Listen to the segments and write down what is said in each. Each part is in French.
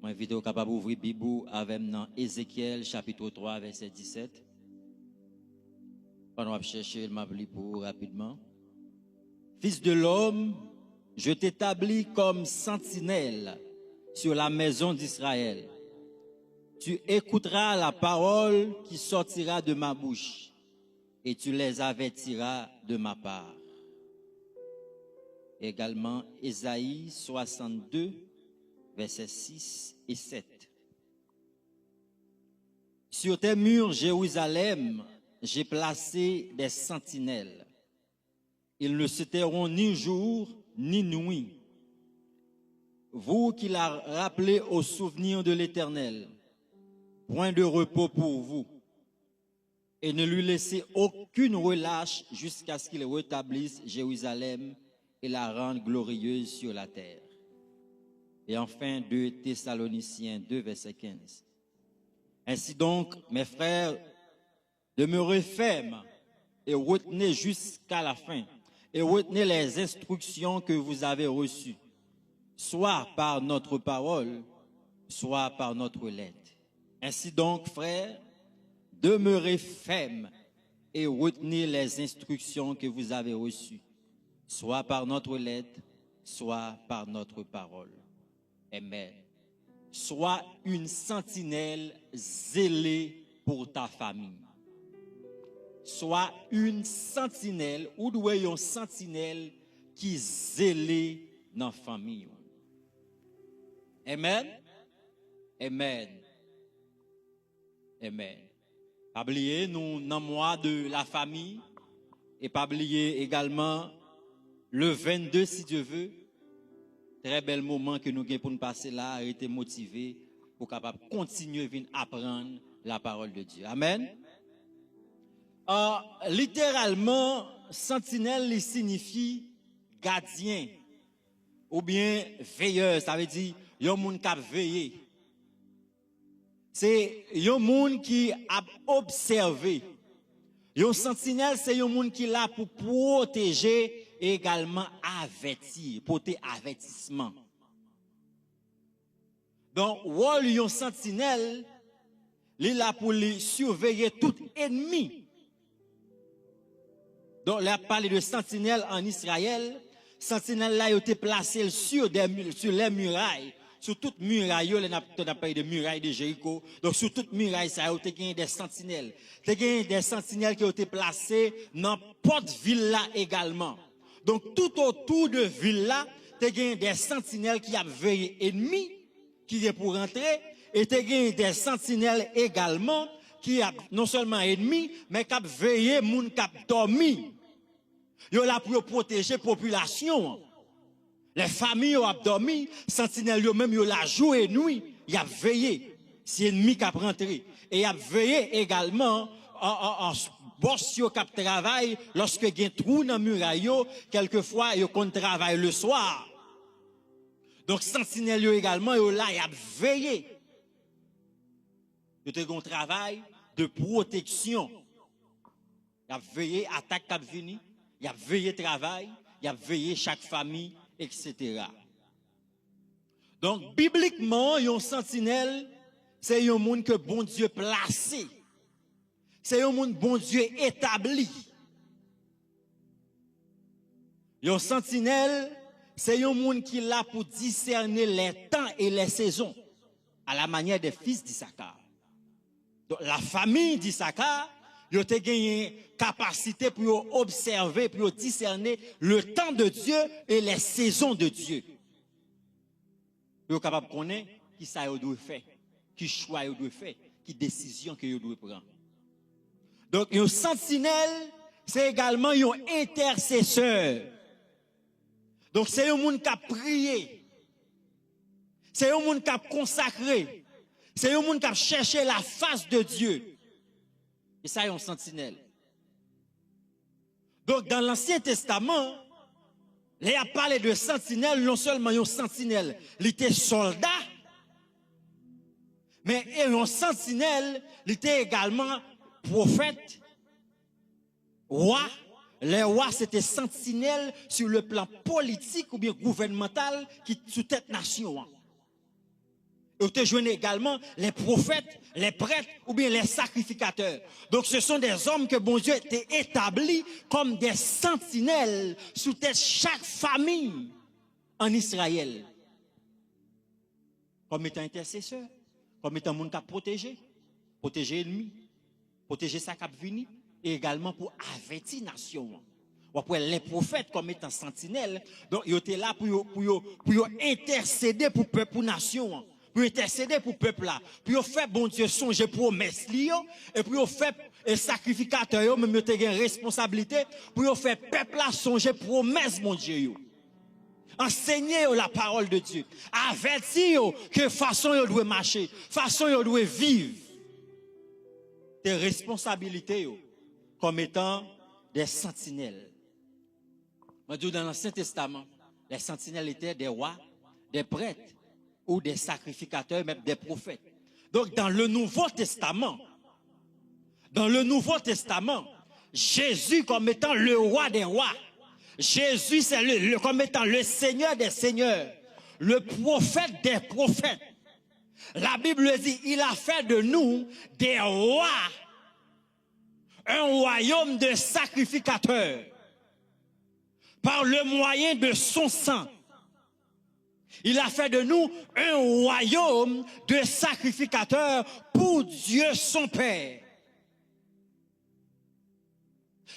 Je invite au capable d'ouvrir Bible avec dans Ézéchiel chapitre 3 verset 17. Pendant que je cherche, je m'appelle pour rapidement. Fils de l'homme, je t'établis comme sentinelle sur la maison d'Israël. Tu écouteras la parole qui sortira de ma bouche et tu les avertiras de ma part. Également, Ésaïe 62, versets 6 et 7. Sur tes murs, Jérusalem, j'ai placé des sentinelles. Ils ne se tairont ni jour ni nuit. Vous qui la rappelez au souvenir de l'Éternel, point de repos pour vous, et ne lui laissez aucune relâche jusqu'à ce qu'il rétablisse Jérusalem et la rende glorieuse sur la terre. Et enfin, 2 Thessaloniciens 2, verset 15. Ainsi donc, mes frères, demeurez fermes et retenez jusqu'à la fin, et retenez les instructions que vous avez reçues, soit par notre parole, soit par notre lettre. Ainsi donc, frères, demeurez fermes et retenez les instructions que vous avez reçues, soit par notre lettre, soit par notre parole. Amen. Sois une sentinelle zélée pour ta famille. Sois une sentinelle, ou doit une sentinelle qui zélée dans la famille. Amen. Amen. Amen. Pas oublier nous dans le mois de la famille et pas oublier également le 22 si Dieu veut. Très bel moment que nous avons pour nous passer là, a été motivé pour capable continuer à apprendre la parole de Dieu. Amen. Littéralement, sentinelle signifie gardien ou bien veilleur. Ça veut dire yon moun qui veille. C'est yon moun qui a observé. Yon sentinelle, c'est yon moun qui là pour protéger et également avertir, porter avertissement. Donc, rôle yon sentinelle, il là pour surveiller tout ennemi. Donc, là, parler de sentinelle en Israël, sentinelle là, il était placé sur les murailles. Sur toute muraille, on a parlé de muraille de Jéricho. Donc, sur toute muraille, ça a été des sentinelles. Il y a des sentinelles qui ont été placées dans porte ville là également. Donc, tout autour de ville là, il y a des sentinelles qui ont veillé ennemis, qui est pour rentrer, et il y a des sentinelles également, qui a non seulement ennemis, mais qui ont veillé moun qui ont dormi. Ils sont là pour protéger la population. Les familles ont dormi, sentinelles eux-mêmes ont la jour et nuit, ils ont veillé. Si ennemi qui a rentré. Et ils ont veillé également en boss qui travaille lorsque il y a un trou dans le muraille, quelquefois ils ont travaillé le soir. Donc sentinelles également ils là, ils ont veillé. Ils ont un travail de protection. Ils ont veillé attaque qui a venu, ils ont veillé travail, ils ont veillé chaque famille, etc. Donc, bibliquement, un sentinelle, c'est un monde que bon Dieu placé. C'est un monde bon Dieu établi. Un sentinelle, c'est un monde qui est là pour discerner les temps et les saisons, à la manière des fils d'Issachar. Donc, la famille d'Issachar, ils ont gagné capacité pour observer, pour discerner le temps de Dieu et les saisons de Dieu. Ils sont capables de connaître qui ça doit faire, qui choix doit faire, qui décision que doit prendre. Donc, un sentinelle, c'est également un intercesseur. Donc, c'est un monde qui a prié. C'est un monde qui a consacré. C'est un monde qui a cherché la face de Dieu. Et ça, c'est un sentinelle. Donc, dans l'Ancien Testament, il a parlé de sentinelle, non seulement un sentinelle, il était soldat, mais un sentinelle, il était également prophète, roi. Les rois, c'était sentinelle sur le plan politique ou bien gouvernemental qui sous tête nation. Et tu joins également les prophètes, les prêtres ou bien les sacrificateurs. Donc ce sont des hommes que bon Dieu a établis comme des sentinelles sous tête chaque famille en Israël. Comme étant intercesseur, comme étant monde qui a protégé l'ennemi, protéger sa cap vini, et également pour avertir nation. Après les prophètes comme étant sentinelles, donc ils étaient là pour intercéder pour peuple, pour nation, pour intercéder pour peuple là, pour faire bon Dieu songer promesse et pour faire et sacrificateur même ils ont une responsabilité pour faire peuple là songer promesse mon Dieu. Enseigner la parole de Dieu, avertir que façon ils doivent marcher, façon ils doivent vivre. Des responsabilités comme étant des sentinelles. Dans l'Ancien Testament, les sentinelles étaient des rois, des prêtres ou des sacrificateurs, même des prophètes. Donc dans le Nouveau Testament, Jésus comme étant le roi des rois, Jésus c'est comme étant le Seigneur des seigneurs, le prophète des prophètes. La Bible dit, il a fait de nous des rois, un royaume de sacrificateurs, par le moyen de son sang. Il a fait de nous un royaume de sacrificateurs pour Dieu son Père.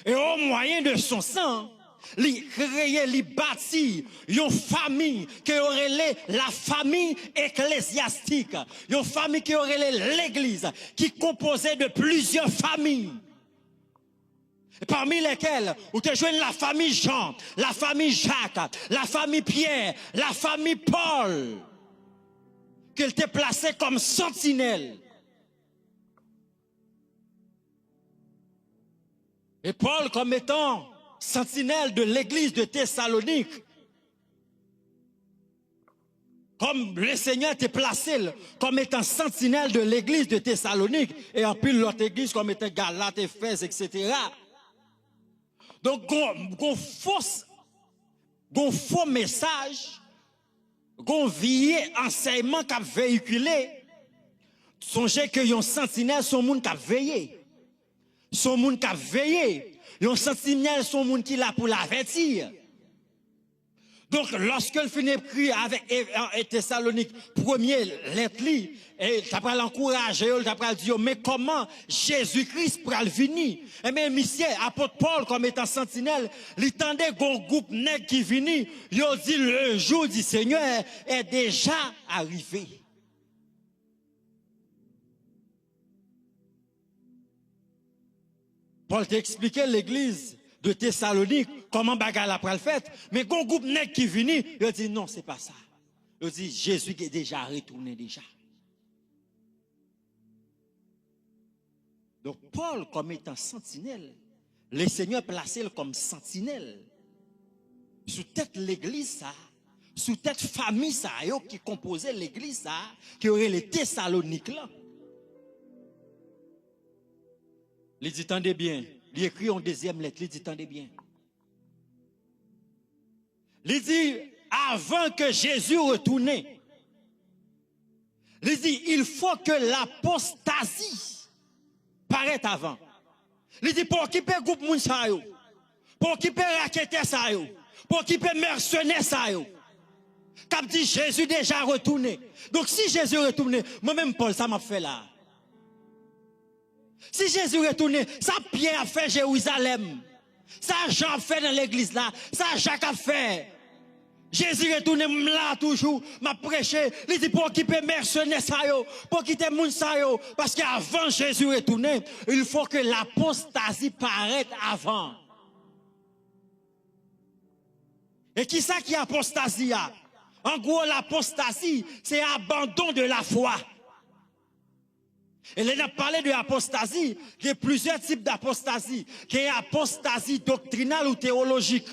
Et au moyen de son sang, il crée, il bâtit une famille qui aurait la famille ecclésiastique, une famille qui aurait l'église, qui composait de plusieurs familles. Parmi lesquelles, vous te joignez la famille Jean, la famille Jacques, la famille Pierre, la famille Paul, qu'elle t'ait placé comme sentinelle. Et Paul comme étant sentinelle de l'église de Thessalonique, comme le Seigneur t'a placé comme étant sentinelle de l'église de Thessalonique, et en plus l'autre église comme étant Galate, Éphèse, etc. Donc, gon faux message, gon vieil enseignement qu'a véhiculé, songez que yon sentinelle son monde qu'a veillé. Son monde qu'a veillé. Yon sentinelle son monde qui là pour l'avertir. Donc, lorsqu'elle finit écrire avec Thessalonique, premier lettre, et ça va l'encourager, ça va dire, mais comment Jésus-Christ pourra le venir? Eh bien, monsieur, apôtre Paul, comme étant sentinelle, il tendait un groupe nègre qui venait, il dit, le jour du Seigneur est déjà arrivé. Paul t'a expliqué l'église de Thessalonique, comment bagarre la pral fait, mais quand groupe nèg qui vini, il dit non, c'est pas ça. Il dit Jésus est déjà retourné déjà. Donc Paul comme étant sentinelle, le Seigneur placé comme sentinelle sous tête l'église ça, sous tête famille ça qui composait l'église ça, qui aurait les Thessaloniques là. Il dit tendez bien. Il écrit en deuxième lettre, il dit, tendez bien. Il dit, avant que Jésus retourne, il dit, il faut que l'apostasie paraisse avant. Il dit, pour qui peut groupe moun sa yo, pour qui peut raqueter sa yo, pour qui peut mercenaire sa yo. Comme dit Jésus déjà retourné. Donc si Jésus retourné, moi-même Paul, ça m'a fait là. Si Jésus retourné, ça Pierre a fait Jérusalem. Ça Jean a fait dans l'église là. Ça Jacques a fait. Jésus retourné là toujours, m'a prêché. Il dit pour quitter mercenaires ça yo, pour quitter moun ça yo. Parce qu'avant Jésus retourné, il faut que l'apostasie paraisse avant. Et qui ça qui est apostasie? En gros, l'apostasie, c'est abandon de la foi. Et là, on a parlé de l'apostasie, il y a plusieurs types d'apostasie. Il y a apostasie doctrinale ou théologique.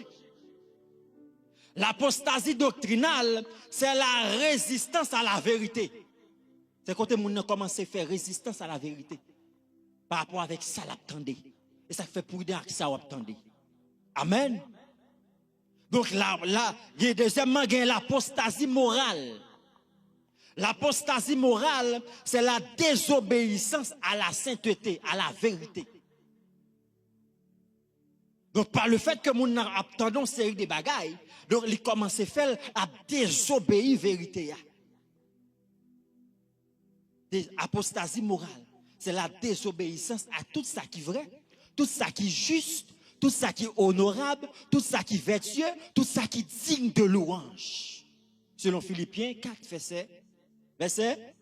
L'apostasie doctrinale, c'est la résistance à la vérité. C'est quand on a commencé à faire résistance à la vérité. Par rapport avec ça, l'attendait. Et ça fait prudent que ça l'attendait. Amen. Donc là, il y a deuxièmement, il y a l'apostasie morale. L'apostasie morale, c'est la désobéissance à la sainteté, à la vérité. Donc, par le fait que mon a tendance une série de bagailles, donc il commence à faire à désobéir la vérité. Apostasie morale, c'est la désobéissance à tout ça qui est vrai, tout ça qui est juste, tout ça qui est honorable, tout ça qui est vertueux, tout ça qui est digne de louange. Selon Philippiens 4, verset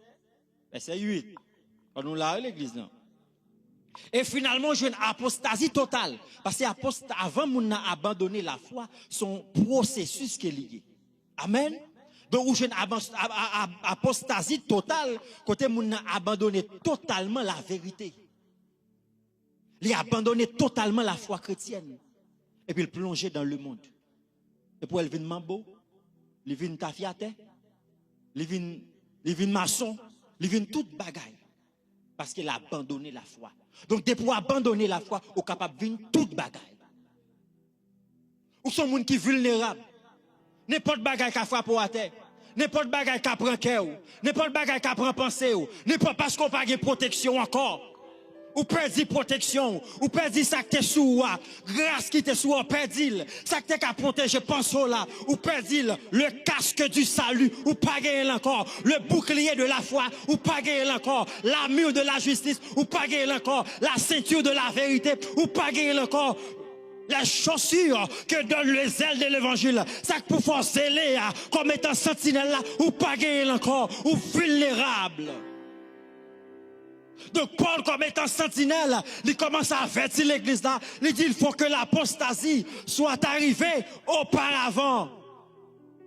8. On nous l'a l'église, non? Et finalement, j'ai une apostasie totale. Parce que avant qu'on a abandonné la foi, son processus qui est lié. Amen. Donc, j'ai une apostasie totale, côté qu'on a abandonné totalement la vérité. Il a abandonné totalement la foi chrétienne. Et puis, il plongeait dans le monde. Et puis, il vient mambo, il vient tafiate, il vient maçon, il vient toute bagaille. Parce qu'il a abandonné la foi. Donc, pour abandonner la foi, on est capable de venir toute bagaille. Ou sont des gens qui sont vulnérables. N'importe bagaille qui a frappé à terre. N'importe bagaille qui a pris cœur. N'importe bagaille qui a pris pensée. N'importe parce qu'on n'a pas de protection encore. Ou perdu protection. Ou perdu ça qui est sous. Grâce qui est sous. Ou perdu ça qui est protégé. Pensez là. Ou perdu le casque du salut. Ou pas gagné encore. Le bouclier de la foi. Ou pas gagné encore. L'armure de la justice. Ou pas gagné encore. La ceinture de la vérité. Ou pas gagné encore. Les chaussures que donne les ailes de l'évangile, ça pour faire zéler comme étant sentinelle là, ou pas gagner encore, ou vulnérable. Donc Paul, comme étant sentinelle, il commence à avertir l'église là. Il dit il faut que l'apostasie soit arrivée auparavant.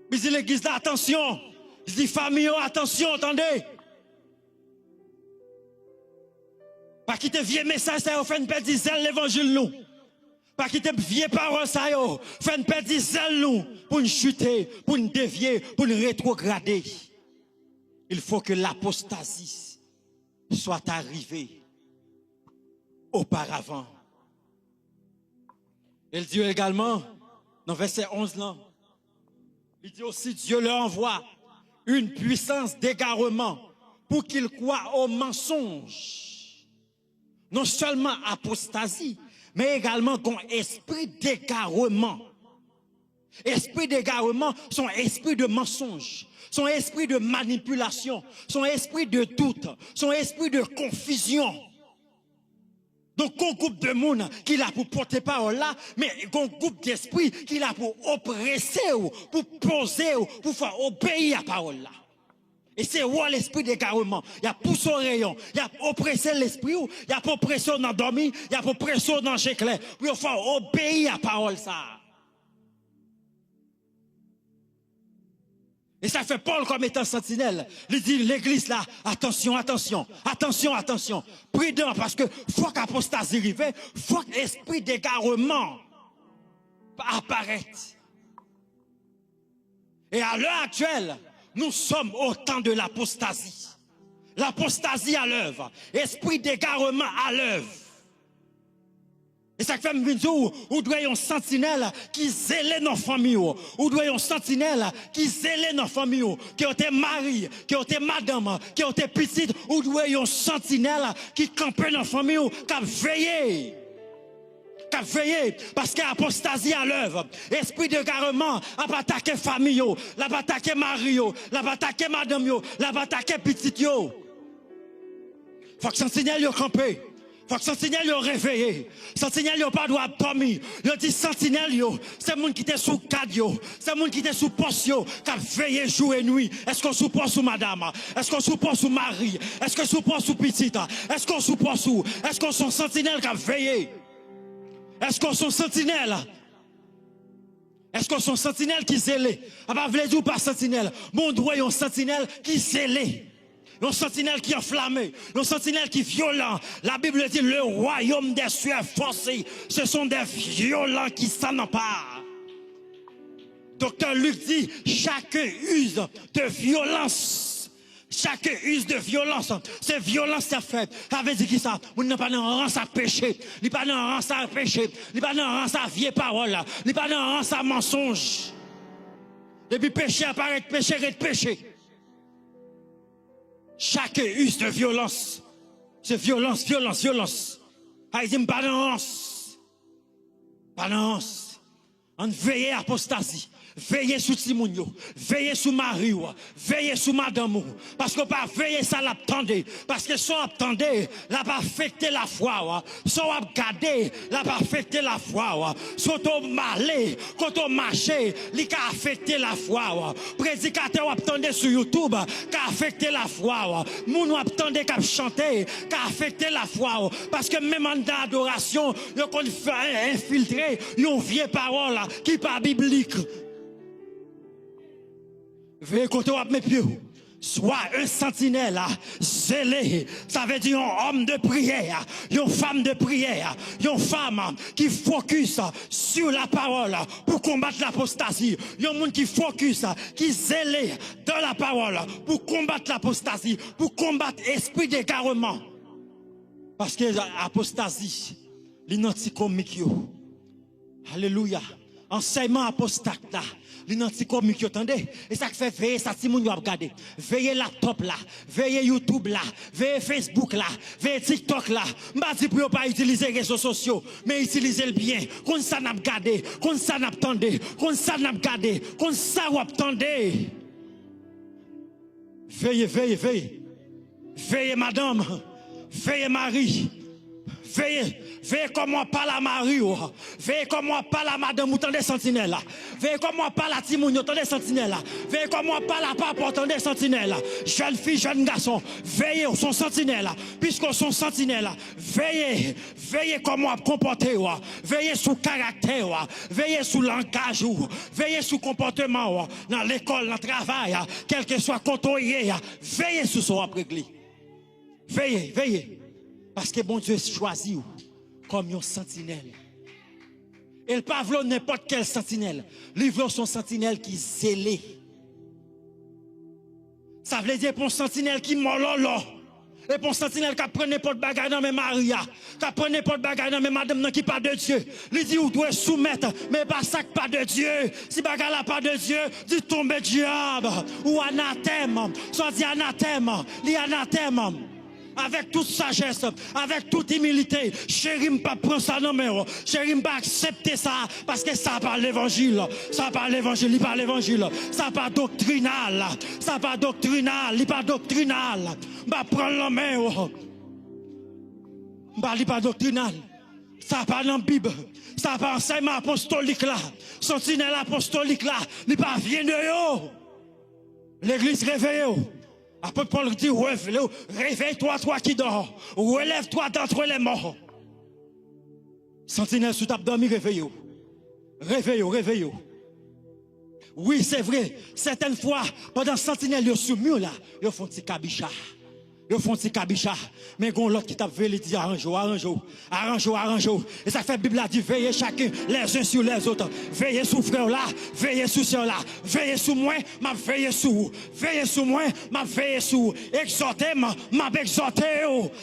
Il dit l'église là, attention. Il dit famille, attention, attendez. Pas quitter vieux message, ça a fait une perte d'israël l'évangile nous. Pas quitter vieux paroles, ça a fait une perte d'israël nous. Pour nous chuter, pour nous dévier, pour nous rétrograder. Il faut que l'apostasie soit arrivée auparavant. Il dit également, dans verset 11 là, il dit aussi Dieu leur envoie une puissance d'égarement pour qu'ils croient au mensonge. Non seulement apostasie, mais également qu'on esprit d'égarement. Esprit d'égarement, son esprit de mensonge, son esprit de manipulation, son esprit de doute, son esprit de confusion. Donc, un groupe de monde qui l'a pour porter parole là, mais un groupe d'esprit qui l'a pour oppresser ou pour poser ou pour faire obéir à la parole là. Et c'est où l'esprit d'égarement. Il y a poussé au rayon, il y a oppressé l'esprit, il y a oppressé dans dormi, il y a oppressé dans l'éclair, pour faire obéir à la parole ça. Et ça fait Paul comme étant sentinelle. Il dit l'église là, attention, attention, attention, attention. Prudent parce que faut qu'apostasie arrive, faut que l'esprit d'égarement apparaisse. Et à l'heure actuelle, nous sommes au temps de l'apostasie. L'apostasie à l'œuvre. Esprit d'égarement à l'œuvre. Et ça fait me dire, ou doit y avoir une sentinelle qui zèle nos familles, ou doit y avoir une sentinelle qui zèle nos familles, qui ont été mari, qui ont été madame, qui ont été petite, ou doit y avoir une sentinelle qui campe dans nos familles, qui a veillé. Qui a veillé, parce qu'il y a apostasie à l'œuvre. Esprit d'égarement, a pas attaqué famille, la pas attaqué mari, la pas attaqué madame, la pas attaqué petite. Faut que sentinelle yo camper. Faut que sentinelle yo réveillé. Sentinelle yo pas droit dormir. Yo dit sentinelle yo, c'est monde qui était sous cadre yo, c'est monde qui était sous poste yo, qui a veillé jour et nuit. Est-ce qu'on sous poste sous madame? Est-ce qu'on sous poste sous mari? Est-ce qu'on sous poste sous petite? Est-ce qu'on sous poste sous? Est-ce qu'on sont sentinelle qui a veillé? Est-ce qu'on sont sentinelle? Est-ce qu'on sont sentinelle qui zélé? Ah bah vle dire pas sentinelle. Mon droit yon sentinelle qui zélé. Un sentinelle qui est enflammé, un sentinelle qui est violent. La Bible dit le royaume des cieux est forcé. Ce sont des violents qui s'en emparent. Docteur Luc dit chacun use de violence. Chacun use de violence. C'est violence c'est fait. Ça veut dire qui ça? Vous n'avez pas dans rang à péché. Il pas dans rang à péché. Il pas dans rang à vieille parole. Il pas dans rang à mensonge. Depuis péché apparaît péché et péché. Chaque use de violence, c'est violence, violence, violence. Il dit, balance. Balance. On veille à apostasie. Veillez sur Timounio, veillez sur Marie, veillez sur Madame, parce que pas veiller ça l'attendez, parce que son attendez, la pas affecter la foi, son regarder, la pas affecter la foi, son malé, quand on marcher, li ka affecter la foi, prédicateur attendez sur YouTube, ka affecter la foi, moun attendez ka chanter, ka affecter la foi, parce que même en adoration, yo kon infiltrer, yon vieille parole qui pas biblique. Veuillez côté mes pieds. Soit un sentinelle zélé, ça veut dire un homme de prière, une femme de prière, une femme qui focus sur la parole pour combattre l'apostasie, un monde qui focus, qui zélé dans la parole pour combattre l'apostasie, pour combattre l'esprit d'égarement. Parce que l'apostasie, l'inanticomique, alléluia, enseignement apostate là. L'inanticomique, attendez, et ça fait veiller, ça si moun yo regarder. Veillez laptop là, veillez YouTube là, veillez Facebook là, veillez TikTok là. M'a dit pour pas utiliser les réseaux sociaux, mais utiliser le bien. Comme ça n'a regardé, comme ça n'a attendé, comme ça n'a regardé, comme ça ou attendez. Veillez, veillez, veillez. Veillez madame, veillez Marie. Veillez, veillez comme on parle à Marie, veillez comme on parle à madame, ou tendez sentinelle, veillez comme on parle à Timoun, tendez sentinelle, veillez comme on parle à papa, tendez sentinelle, jeune fille, jeune garçon, veillez, son sentinelle, puisqu'on sont sentinelle, veillez, veillez comment on comporter, veillez sur le caractère, veillez sur le langage, veillez sur le comportement, dans l'école, dans le travail, quel que soit côtoyé, veillez sur son après-gli. Veillez, veillez. Parce que bon Dieu choisit comme un sentinelle. Et le pavlon n'importe quel sentinelle. Il veut son sentinelle qui zélé. Ça veut dire pour un sentinelle qui mololo. Et pour un sentinelle qui prend n'importe bagarre dans mes Maria. Qui prend n'importe bagarre dans mes madame qui pas de Dieu. Il dit ou doit soumettre, mais pas ça pas de Dieu. Si bagarre là pas de Dieu, dit tomber diable. Ou anathème. Soit dit anathème. Li anathème. Avec toute sagesse, avec toute humilité, chérie, pas prendre ça dans mes mains, chérie, pas accepter ça, parce que ça parle l'évangile, ça parle l'évangile, il parle l'évangile, ça pas doctrinal, ça pas doctrinal, il pas doctrinal, pas prendre la main, pas pas doctrinal, ça pas dans la Bible, ça pas enseignement apostolique là, sentinelle apostolique là, il pas vient de yo, l'église réveille. Apôtre Paul dit, réveille-toi, toi qui dors. Relève-toi d'entre les morts. Sentinelle sous table dormi, réveille-vous. Réveille-vous, réveille-vous. Oui, c'est vrai. Certaines fois, pendant sentinelle, ils sont murs là, ils font un petit cabicha. Ils font un petit cabicha. Mais il y a l'autre qui t'a vu, il dit, arrange-vous, arrange-vous, arrange-vous, arrange-vous. Et ça fait Bible a dit, veillez chacun les uns sur les autres. Veillez sur frère là, veillez sur soeur là. Veillez sur moi, m'a veillé sur vous. Veillez sur moi, m'a veillé sur vous. Exhortez, m'a exhorté.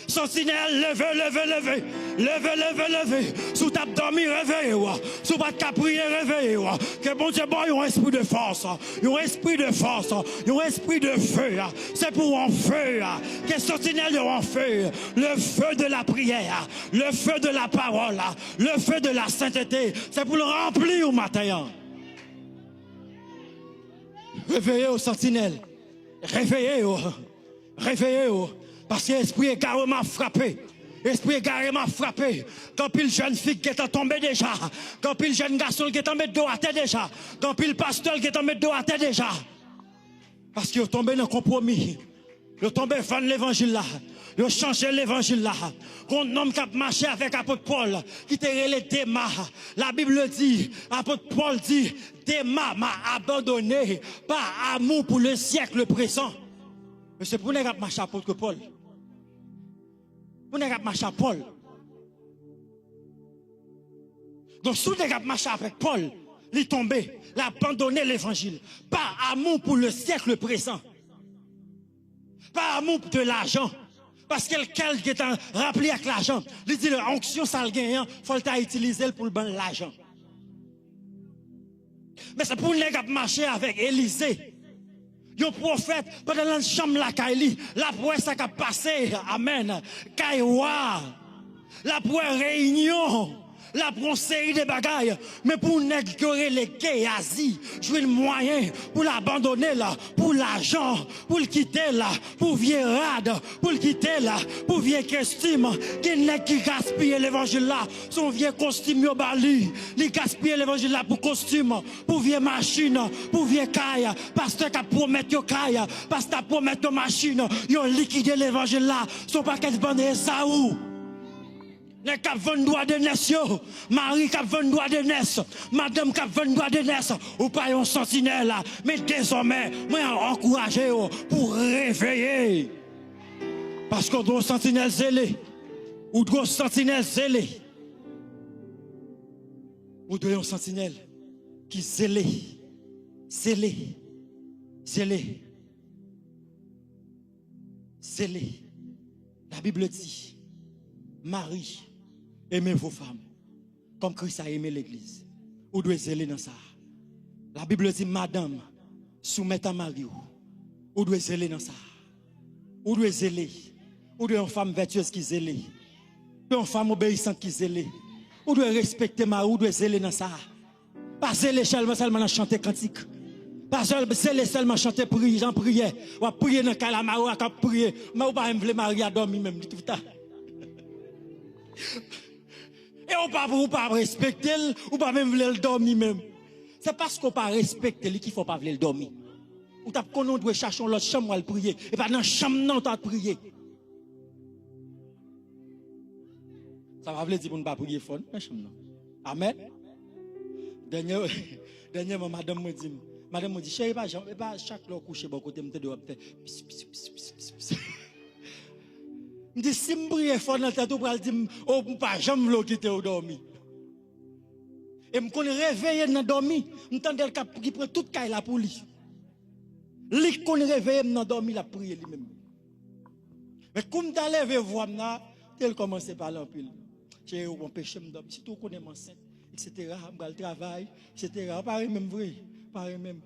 Sentinelle, levez, levez, levez. Levez, levez, levez. Sous ta dormi, réveillez. Sous votre caprier, réveillez. Que bon Dieu, bon, il y a un esprit de force. Il y a un esprit de force. Il y a un esprit de feu. C'est pour un feu. Que sentinelle en feu, le feu de la prière, le feu de la parole, le feu de la sainteté, c'est pour le remplir au matin. Réveillez-vous, sentinelle, réveillez-vous, réveillez-vous, parce que l'esprit est carrément frappé. L'esprit est carrément frappé. Quand pile jeune fille qui est tombée déjà, quand pile jeune garçon qui est tombé de dos à terre déjà, quand pile pasteur qui est tombé de dos à terre déjà, parce qu'il est tombé dans le compromis. Ils sont tombés fan l'évangile là. Ils ont changé l'évangile là. Quand un homme qui a marché avec l'apôtre Paul, qui était relé Déma. La Bible dit, l'apôtre Paul dit, Déma m'a abandonné par amour pour le siècle présent. Mais c'est pour ne pas marcher avec l'apôtre Paul. Pour ne pas marcher avec Paul. Donc, si vous ne pas marcher avec Paul, il est tombé, il a abandonné l'évangile. Par amour pour le siècle présent. Pas amour de l'argent. Parce que quelqu'un qui est rempli avec l'argent, il dit l'onction ça le gagne, il faut utiliser pour le bon l'argent. Mais c'est pour les gars marcher avec Élysée. Un prophète, pendant la chambre la Kaili, la presse a passé, amen. Kaiwa, la presse réunion. La prend série de bagailles, mais pour négocier les Géasi, jouer le moyen pour l'abandonner là, pour l'argent, pour le quitter là, pour vieux rade, pour le quitter là, pour vieux costume, qui gaspille l'évangile là, son vieux costume au bali, il gaspille l'évangile là pour costume, pour vieux machine, pour vieux caille, pasteur qui promet yo caille, pasteur promet yo machine, yo liquider l'évangile là, son paquet de bande ça où? Les qui vendent droit de naissance, Marie qui vendent droit de naissance, madame qui vendent droit de naissance, ou pas un sentinelle là, mais désormais, moi encourager pour réveiller. Parce qu'on doit un sentinelle zélé, ou doit un sentinelle zélé. Ou doit un sentinelle qui zélé, zélé, zélé, zélé. La Bible dit, Marie, aimez vos femmes, comme Christ a aimé l'église. Vous devez zéler dans ça. La Bible dit, madame, soumettez à Marie. Vous devez zéler dans ça. Vous devez zéler. Vous devez une femme vertueuse qui zèle. Une femme obéissante qui zèle. Vous devez respecter Marie. Vous devez zéler dans ça. Pas zéler seulement chanter cantique. Pas zéler seulement chanter prière, prière. Ou prier dans le calamar, ou prier. Mais vous ne pouvez pas Marie à dormir même tout le temps. Et on ne peut pas respecter, ou pas même vouloir le dormir même. C'est parce qu'on ne peut pas respecter qu'il ne faut pas vouloir le dormir. Ou t'as qu'on doit chercher l'autre chambre à prier. Et pas dans la chambre non, t'as prier. Ça va dire qu'on ne peut pas prier fort dans la chambre non. Amen. Dernièrement, madame me dit, chérie, pas chaque fois coucher bon côté, me doit faire. Je dis, si je prie fort dans la tête, je dis, oh, pas jamais le quitter au dormir. Et je me réveille dans le dormir, je entends qu'il prend toute caille là pour lui. Lui, qu'on réveille dans le dormir, la prière lui-même. Mais comme tu as levé voix, tu commence à parler en pile. J'ai eu un péché, si tu connais mon saint, etc., je travail, etc., pareil même vrai, pareil même.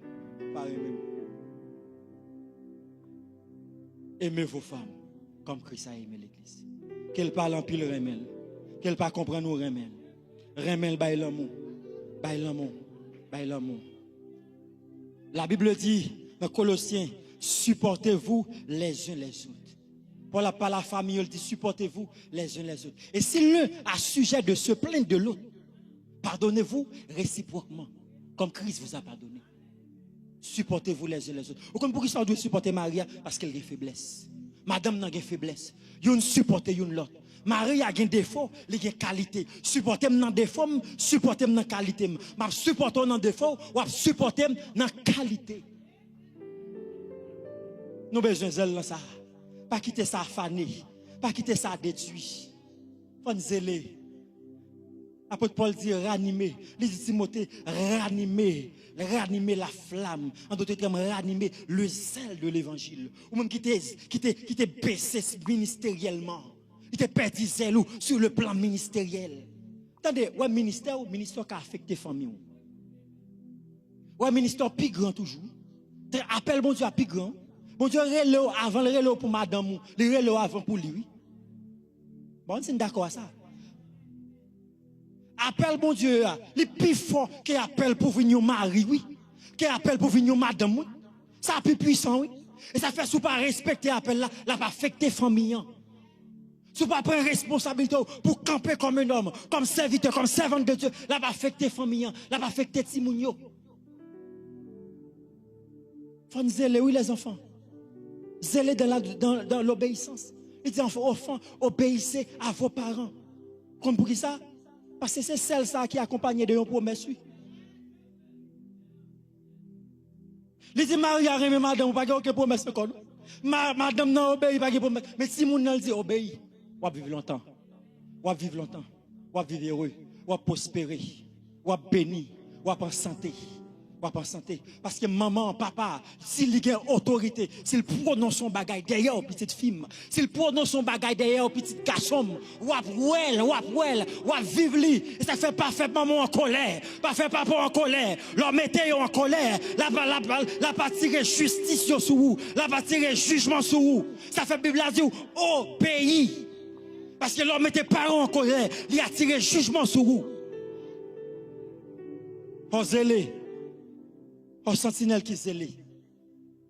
Aimez vos femmes comme Christ a aimé l'église. Qu'elle parle en pile remel. Qu'elle pas comprendre nous remel. Remel by l'amour. By l'amour. By l'amour. La Bible dit dans Colossiens, supportez-vous les uns les autres. Pour la par la famille, elle dit supportez-vous les uns les autres. Et si l'un a sujet de se plaindre de l'autre, pardonnez-vous réciproquement, comme Christ vous a pardonné. Supportez-vous les uns les autres. Ou comme pour qui ça doit supporter Maria parce qu'elle a des faiblesses. Madame n'a pas de faiblesse. Vous supportez l'autre. Marie a des défauts, il a des qualités. Supportez-moi dans des défauts, supportez-moi dans qualité. Je supporte dans des défauts, ou supportez dans qualité. Nous avons besoin de zèle dans ça. Pas quitter ça fané. Pas quitter ça détruit. Faut zèler. Apôtre Paul dit ranimer. Il dit Timothée, ranimer la flamme. En d'autres termes, ranimer le zèle de l'évangile. Ou même qui t'est baissé ministériellement. Il t'est perdu zèle sur le plan ministériel. Attendez, ouais, ministère qui a affecté la famille. Ouais, ministère plus grand toujours. Appelle bon Dieu à plus grand. Bon Dieu, avant le relais pour madame, le relais avant pour lui. Bon, c'est d'accord à ça. Appelle bon Dieu, le plus fort qui appelle pour venir mari, oui. Qui appelle pour venir madame, oui. Ça a plus puissant, oui. Et ça fait si vous pas respecter l'appel là, la va affecter famille. Si vous pas prendre responsabilité pour camper comme un homme, comme serviteur, comme servante de Dieu, la va affecter famille, la va affecter Timounio. Faut nous zéler, oui les enfants. Zéler dans l'obéissance. Il dit enfants, obéissez à vos parents. Comme pour qui ça? Parce que c'est celle ça qui accompagne de une promesse. Il dit Marie a remis madame, pas de promesse. Madame n'a obéi, pas de promesse. Mais si mon dit obéi, on va vivre longtemps. On va vivre longtemps. On va vivre heureux. On va prospérer. On va bénir. On va en santé. Ou pas en santé. Parce que maman, papa, s'il y a une autorité, s'il prononce son bagage derrière petite fille, s'il prononce son bagage derrière petit garçon, ou à vivre li, et ça fait pas fait maman en colère, pas fait papa en colère, leur mettez en colère, la pas tirer justice sur vous, la pas tirer jugement sur vous. Ça fait Bible a dit au pays. Parce que leur mettez parents en colère, il a tiré jugement sur vous. Oh zélé. Oh sentinelle qui zélé.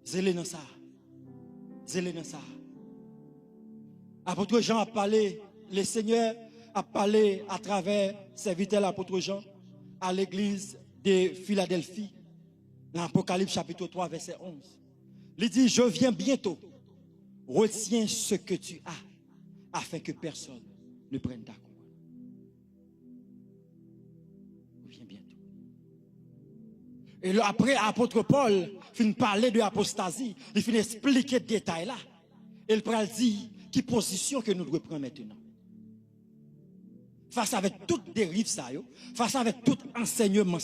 Zélé dans ça. Zélé dans ça. Apôtre Jean a parlé, le Seigneur a parlé à travers serviteur l'apôtre Jean à l'église de Philadelphie, dans l'Apocalypse chapitre 3, verset 11. Il dit, je viens bientôt, retiens ce que tu as, afin que personne ne prenne ta couronne. Je viens bientôt. Et après, l'apôtre Paul finit parler de l'apostasie, il finit expliquer le détail là. Et il dit, quelle position que nous devons prendre maintenant. Face avec toute dérive, face avec tout enseignement,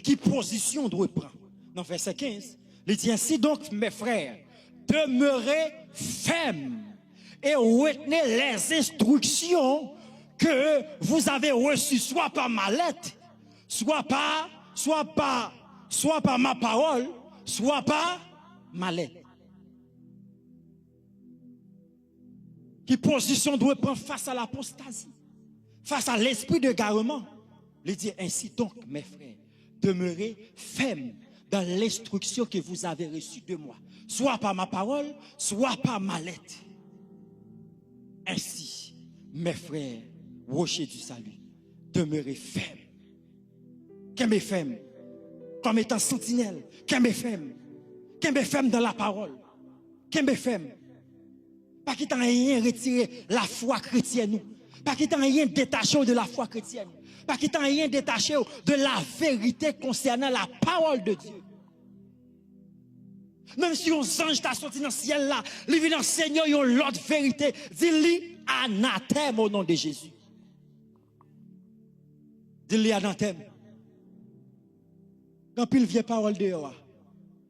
quelle position nous devons prendre. Dans verset 15, il dit ainsi donc, mes frères, demeurez fermes et retenez les instructions que vous avez reçues, soit par ma lettre, soit par ma parole, soit par ma lettre. Quelle position doit prendre face à l'apostasie, face à l'esprit de garement? Il dit ainsi donc, mes frères, demeurez fermes dans l'instruction que vous avez reçue de moi, soit par ma parole, soit par ma lettre. Ainsi, mes frères, rochers du salut, demeurez fermes. Qu'aimez fermes, comme étant sentinelle, qu'aimez fermes dans la parole, qu'aimez fermes. Pas qu'il t'en rien retiré la foi chrétienne, pas qu'il t'en rien détaché de la foi chrétienne, pas qu'il t'en rien détaché de la vérité concernant la parole de Dieu. Même si on ange t'a sorti dans le ciel là, il vient enseigner l'autre vérité, dis-lui anathème au nom de Jésus. Dis-lui anathème. Quand il vient parole de Yahweh,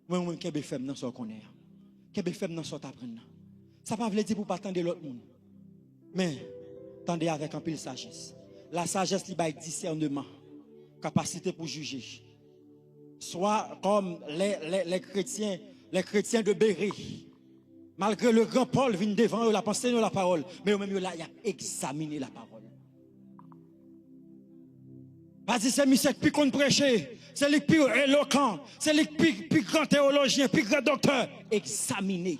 moi, je suis femme dans ce qu'on est. Je suis femme dans ce qu'on apprend. Ça ne veut pas dire pour ne pas attendre l'autre monde. Mais, attendez avec un peu de sagesse. La sagesse, il y a discernement, capacité pour juger. Soit comme les chrétiens de Béry. Malgré le grand Paul vient devant eux, la pensée de la parole. Mais eux-mêmes, il a examiné la parole. Pas dire c'est monsieur qui compte prêcher. C'est le plus éloquent. C'est le plus grand théologien, plus grand docteur. Examiner.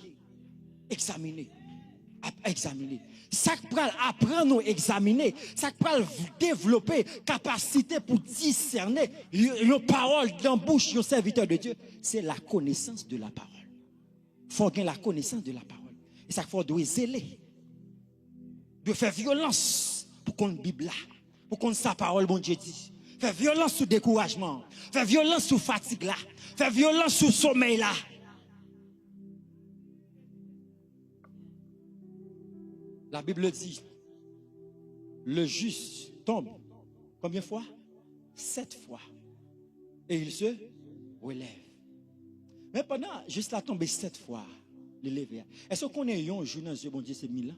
Ça peut apprendre nous examiner, ça peut développer capacité pour discerner les paroles dans la bouche du serviteur de Dieu. C'est la connaissance de la parole. Il faut gagner la connaissance de la parole. Et ça faut doit zéler, de faire violence pour qu'on Bible là, pour qu'on sa parole bon Dieu dit. Faire violence sur découragement, faire violence sur fatigue là, faire violence sur sommeil là. La Bible dit, le juste tombe combien de fois? 7 fois. Et il se relève. Mais pendant juste la tomber 7 fois, le lever. Est-ce qu'on est un jour dans Dieu, bon Dieu, c'est 1000 ans?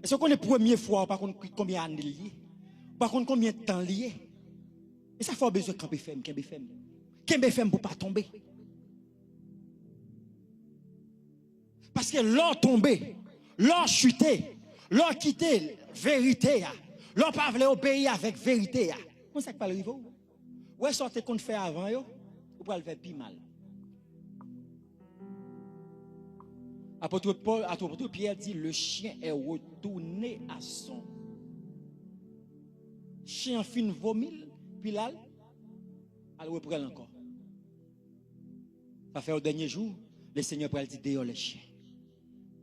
Est-ce qu'on est première fois, par contre, combien d'années lié? Par contre, combien de temps lié? Et ça fait besoin de camper ferme, camper ferme pour ne pas tomber. Parce que l'or tombé, l'or chuté, l'or quitté, vérité, l'or pas voulu obéir avec vérité. Comment ça peut arriver? Où est-ce qu'on fait avant, ou pour le faire plus mal? Apôtre Pierre dit, le chien est retourné à son. Chien fin vomil, puis là, elle reprend encore. Ça fait au dernier jour, le Seigneur Pierre dit, dehors les chiens,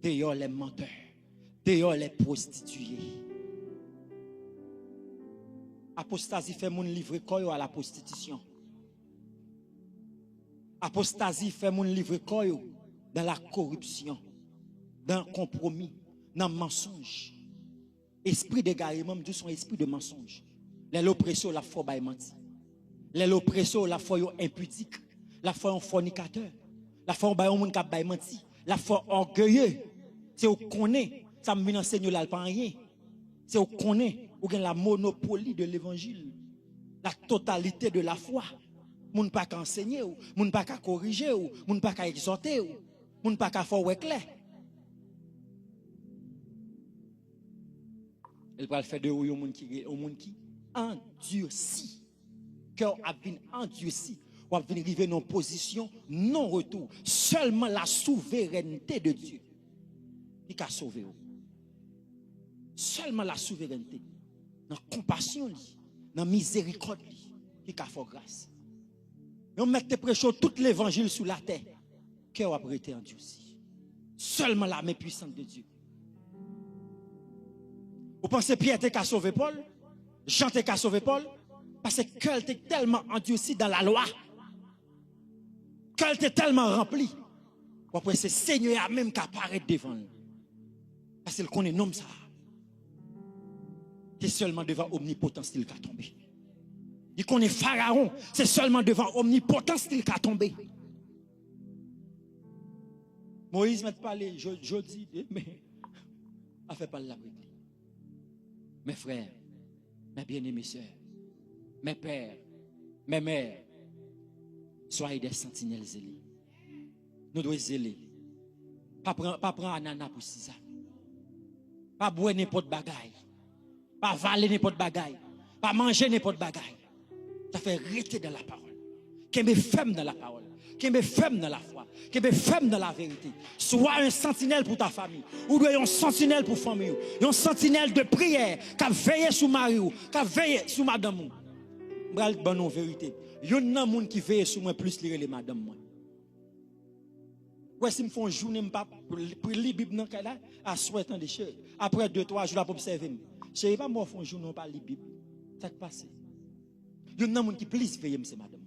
dehors les menteurs, dehors les prostituées. Apostasie fait mon livre corps à la prostitution. Apostasie fait mon livre corps dans la corruption, dans le compromis, dans le mensonge. Esprit d'égarement, Dieu son esprit de mensonge. L'oppression, la foi, menti. Les oppresseurs, la foi impudique, la foi fornicateur, la foi un monde qui menti, la foi orgueilleux. C'est au connaît, ça me vient enseigner là pas rien. C'est au connaît, ou la monopolie de l'évangile, la totalité de la foi. Moun pas qu'à enseigner ou, moun pas qu'à corriger ou, moun pas qu'à exhorter ou, moun pas qu'à faire clair. Elle va le faire de ou un monde qui endurci. Cœur a bien endurci. Ou a bien arriver dans une position non retour. Seulement la souveraineté de Dieu qui a sauvé. Seulement la souveraineté. Dans la compassion, dans la miséricorde, qui a fait grâce. Et on met prêcher tout l'évangile sous la terre. Cœur a été endurci. Seulement la main puissante de Dieu. Vous pensez Pierre qui a sauvé Paul? Jean qui a sauvé Paul? Parce que cœur était tellement endurci dans la loi. Cœur était tellement rempli. Après, c'est Seigneur même qui apparaît devant nous. Parce qu'il connaît nom ça. C'est seulement devant omnipotence qu'il a tombé. Il connaît Pharaon, c'est seulement devant omnipotence qu'il a tombé. Moïse m'a parlé, je dis, mais a fait parler avec lui. Mes frères, mes bien-aimés sœurs, mes pères, mes mères, soyez des sentinelles zélées. Nous devons zéler. Pas prendre ananas pour ça. Pas boire n'importe bagaille. Pas valer n'importe bagaille. Pas manger n'importe bagaille. Ça fait rester dans la parole. Qui me ferme dans la parole. Qui me ferme dans la foi. Qui me ferme dans la vérité. Sois un sentinelle pour ta famille. Ou un sentinelle pour ta famille. Un sentinelle de prière. Qui a veillé sur Marie. Qui a veillé sur madame. Je vais vous dire vérité. Il y a un monde qui veille sur moi plus lire les madame. Ouais, si je fais une journée, pour lire la Bible, à souhaitant des choses. Après 2-3 jours, je vais observer. Je ne sais pas, moi, je fais une journée, pas lire la Bible. Ça qui passe. Il y a un monde qui plus veille, c'est madame.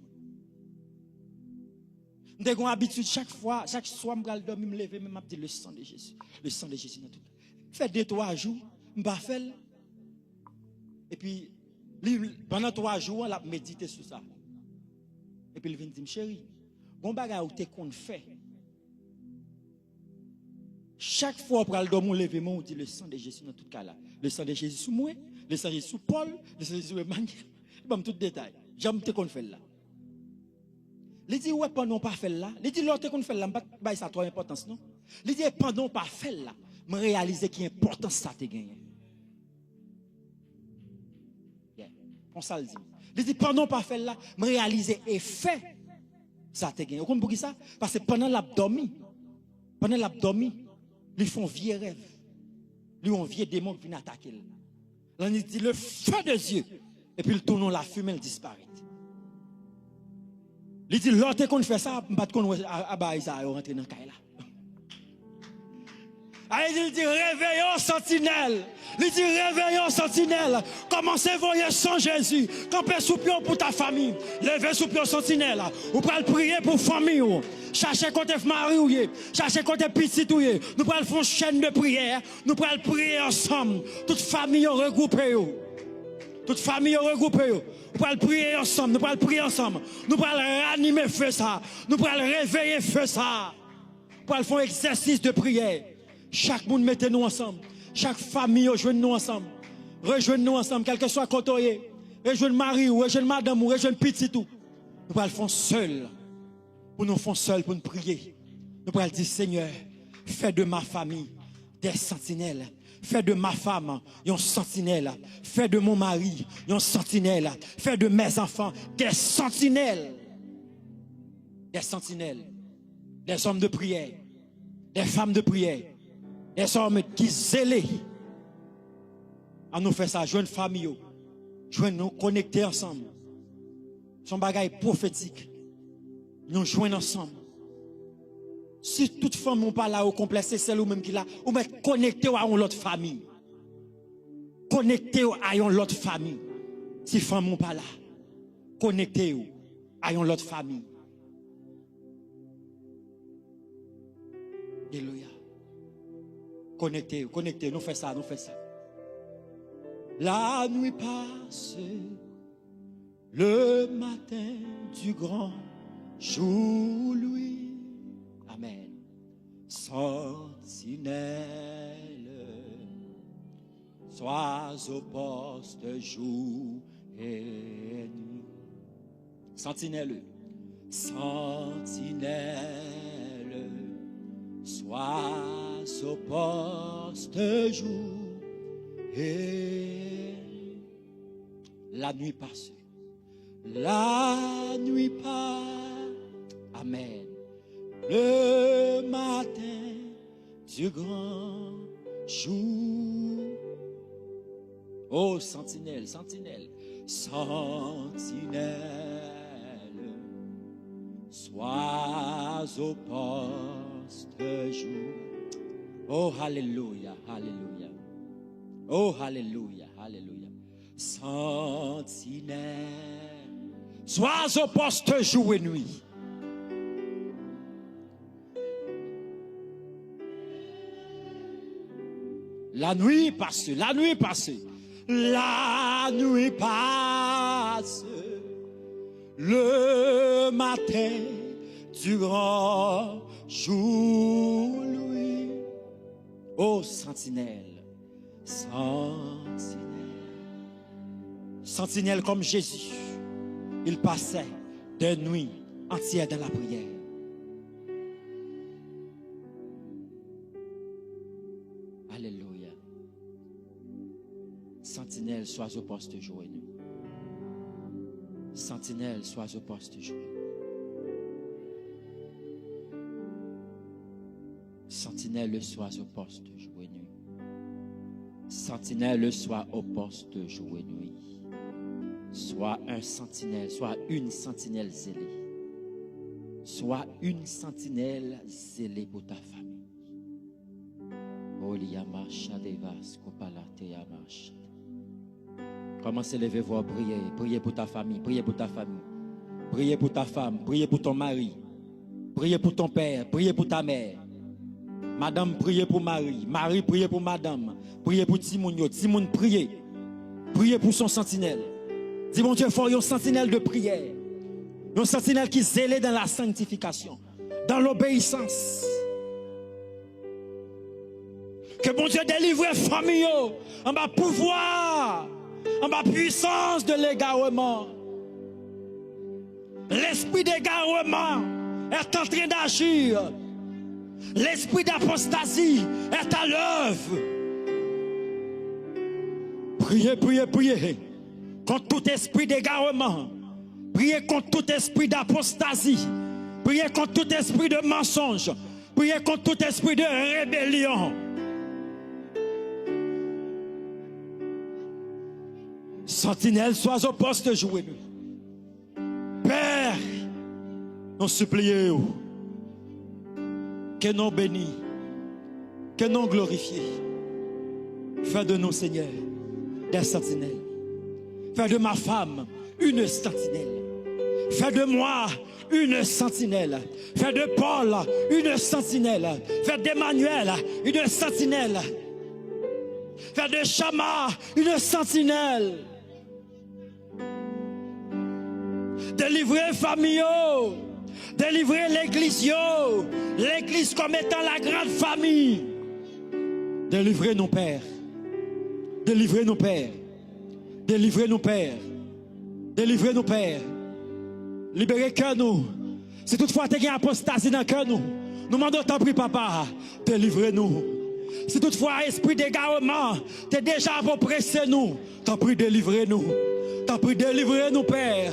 J'ai une habitude, chaque fois, chaque soir, je vais dormir, me lever, je me dis le sang de Jésus. Le sang de Jésus dans tout. Fait 2-3 jours, je vais faire. Et puis, pendant 3 jours, je vais méditer sur ça. Et puis, il vient me dire, chérie, bon bagage où tu qu'on fait. Chaque fois pour aller dormir, lever, on dit le sang de Jésus dans tout cas là. Le sang de Jésus sous moi, le sang de Jésus sous Paul, le sang de Jésus sous Emmanuel. Je vais tout détail. J'aime te qu'on fait là. Il dit, ouais, pendant pas fait là. Il dit, l'autre qu'on fait là, bah, ça a trop d'importance, non? Il dit, pendant pas fait là, je réalise qu'il y a importance ça te gagné. On ça le dit. Il dit, pendant pas fait là, je réalise effet ça te gagné. Vous comprenez pour qui ça? Parce que pendant l'abdomen, ils font vieux rêve. Ils ont vieux démon qui vient attaquer. Là, il dit, le feu de Dieu. Et puis, le tournon, la fumée, elle disparaît. Il dit, l'autre qu'on fait ça, je ne sais pas si ça rentre dans le cas là. Il dit, réveillons sentinelle. Il dit, réveillons sentinelle. Commencez à voyer sans Jésus. Campez sous pied pour ta famille. Levez sous pied sentinelle. Vous pouvez prier pour famille. Cherchez côté mari. Cherchez côté petit. Nous pouvons faire une chaîne de prière. Nous pouvons prier ensemble. Toute famille regroupée. Toute famille regroupée. Nous pouvons prier ensemble. Nous pouvons prier ensemble. Nous pouvons ranimer feu ça. Nous pouvons réveiller feu ça. Nous pouvons faire un exercice de prière. Chaque monde mettez-nous ensemble. Chaque famille rejoignez-nous ensemble. Rejoignez-nous ensemble, quel que soit côté. Rejoignez Marie, rejoignez madame, rejoignez petit tout. Nous pouvons le faire seul. Pour nous faire seul, pour nous prier. Nous pouvons dire, Seigneur, fais de ma famille des sentinelles. Fais de ma femme une sentinelle. Fais de mon mari une sentinelle. Fais de mes enfants des sentinelles. Des sentinelles. Des hommes de prière. Des femmes de prière. Des hommes qui zélés. À nous faire ça, joindre famille, joindre nous connecter ensemble. Son bagage prophétique. Nous joindre ensemble. Si toute femme n'est pas là au complet, c'est celle ou même qui là, ou mettre connecté à une autre famille. Connecté à une autre famille. Si femme n'est pas là, connecté à une autre famille. Alléluia. Connectez, nous faisons ça. La nuit passe, le matin du grand jour, lui. Amen. Sentinelle, sois au poste jour et nuit. Sentinelle, sentinelle, sois au poste jour et la nuit passe. La nuit passe. Amen. Le matin du grand jour. Oh, sentinelle, sentinelle, sentinelle, sois au poste jour. Oh, alléluia, alléluia. Oh, alléluia, alléluia. Sentinelle, sois au poste jour et nuit. La nuit passe, la nuit passe, la nuit passe, le matin du grand jour, lui. Oh, sentinelle, sentinelle, sentinelle comme Jésus, il passait des nuits entières dans la prière. Alléluia. Sentinelle, sois au poste jour et nuit. Sentinelle, sois au poste jour. Sentinelle, sois au poste jour et nuit. Sentinelle, sois au poste jour et nuit. Sois un sentinelle, sois une sentinelle zélée. Sois une sentinelle zélée pour ta famille. Commencez à lever vos prières. Priez pour ta famille. Priez pour ta famille. Priez pour ta femme. Priez pour ton mari. Priez pour ton père. Priez pour ta mère. Madame, priez pour Marie. Marie, priez pour madame. Priez pour Timoun. Timoun, priez. Priez pour son sentinelle. Dis mon Dieu, il faut un sentinelle de prière. Un sentinelle qui zèle dans la sanctification. Dans l'obéissance. Que mon Dieu délivre famille en bas pouvoir, en bas puissance de l'égarement. L'esprit d'égarement est en train d'agir. L'esprit d'apostasie est à l'œuvre. Priez, priez, priez contre tout esprit d'égarement. Priez contre tout esprit d'apostasie. Priez contre tout esprit de mensonge. Priez contre tout esprit de rébellion. Sentinelle, sois au poste joué. Père, nous supplions que nous bénis, que nous glorifions. Fais de nous, Seigneur, des sentinelles. Fais de ma femme une sentinelle. Fais de moi une sentinelle. Fais de Paul une sentinelle. Fais d'Emmanuel une sentinelle. Fais de Chama une sentinelle. Délivrer famille, délivrer l'église, l'église comme étant la grande famille. Délivrez nos pères, délivrez nos pères, délivrez nos pères, délivrez nos pères. Libérez que nous. Si toutefois tu as une apostasie dans le cœur, nous demandons tant pis, papa, délivrez-nous. Si toutefois esprit d'égarement, tu es déjà oppressé nous, tant pis, délivrez-nous. Tant pis, délivrez-nous, Père.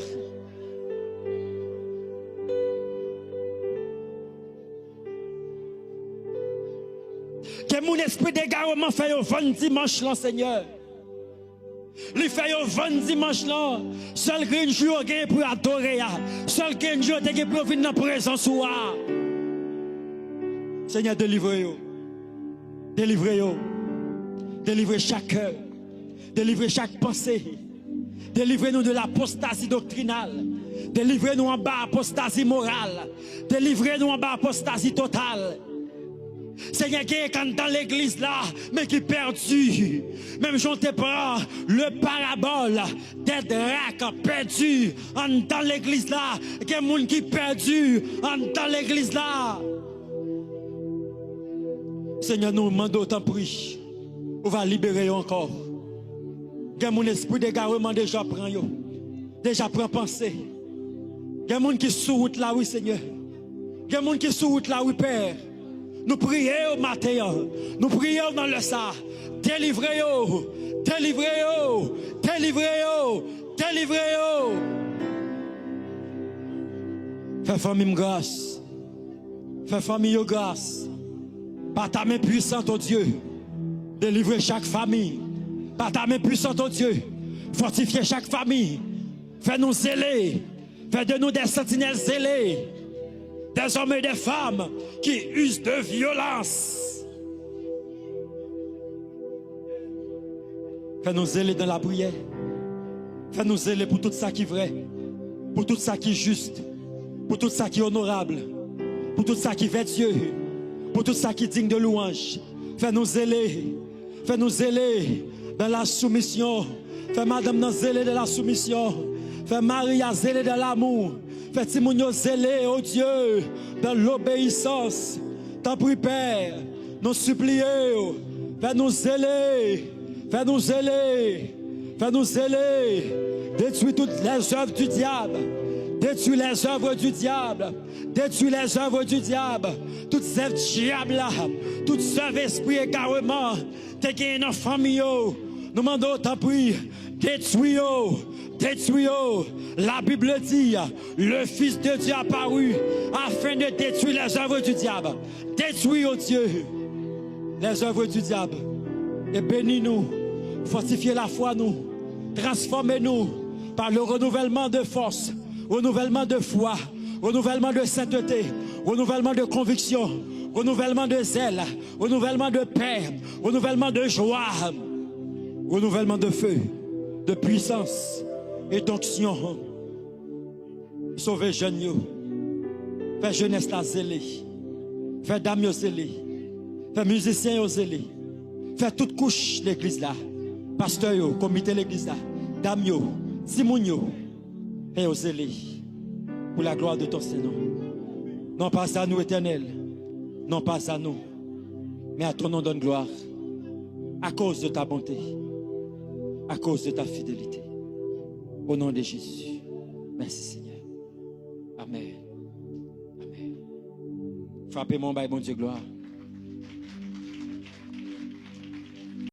Que mon esprit d'égarement fait au 20 dimanche là, Seigneur. Il fait au 20 dimanche là. Seul qu'un jour pour adorer. Seul qu'un jour pour venir dans la présence. Seigneur, délivrez-vous. Délivrez-vous. Délivrez chaque cœur. Délivrez chaque pensée. Délivrez-nous de l'apostasie doctrinale. Délivrez-nous en bas apostasie morale. Délivrez-nous en bas apostasie totale. Seigneur, qui est dans l'église là, mais qui est perdu. Même je te prends le parabole des dracs perdus dans l'église là. Il y a des gens qui sont perdus dans l'église là. Seigneur, nous demandons tant prix. On va libérer encore. Il y a mon esprit d'égarement déjà prend yo. Déjà prend pensée. Il y a des gens qui sont sur route là, oui, Seigneur. Il y a des gens qui sont sur route là, oui, Père. Nous prions au matin, nous prions dans le sang. Délivrez-vous, délivrez-vous, délivrez-vous, délivrez-vous. Fais famille grâce, fais famille grâce. Par ta main puissante, oh Dieu, délivrez chaque famille. Par ta main puissante, oh Dieu, fortifiez chaque famille. Fais-nous zéler, fais de nous des sentinelles zélées. Des hommes et des femmes qui usent de violence. Fais-nous zéler dans la prière. Fais-nous zéler pour tout ça qui est vrai, pour tout ça qui est juste, pour tout ça qui est honorable, pour tout ça qui fait Dieu, pour tout ça qui est digne de louange. Fais-nous zéler dans la soumission. Fais Madame nous zéler de la soumission. Fais Marie à zéler de l'amour. Fais Timounio zélé, oh Dieu, dans l'obéissance. T'en prie, Père, nous supplions. Fais-nous zéler, fais-nous zéler, fais-nous zéler. Détruis toutes les œuvres du diable. Détruis les œuvres du diable. Détruis les œuvres du diable. Toutes ces diables-là, toutes ces esprits égarement, t'es gagné dans la famille. Nous demandons, t'en prie, détruis. Détruis-le. La Bible dit, le Fils de Dieu apparu afin de détruire les œuvres du diable. Détruis, oh Dieu, les œuvres du diable. Et bénis-nous, fortifiez la foi, nous, transformez-nous par le renouvellement de force, renouvellement de foi, renouvellement de sainteté, renouvellement de conviction, renouvellement de zèle, renouvellement de paix, renouvellement de joie, renouvellement de feu, de puissance et d'onction. Sauvez jeunes, fais jeunesse la zélée, fais dames zélée, fais musiciens zélée, fais toute couche l'église là, pasteur yo, comité l'église là, dames yo, Simon yo, fais zélée pour la gloire de ton Seigneur. Non pas à nous éternel, non pas à nous, mais à ton nom donne gloire, à cause de ta bonté, à cause de ta fidélité. Au nom de Jésus. Merci Seigneur. Amen. Amen. Frappez mon bail, mon Dieu, gloire.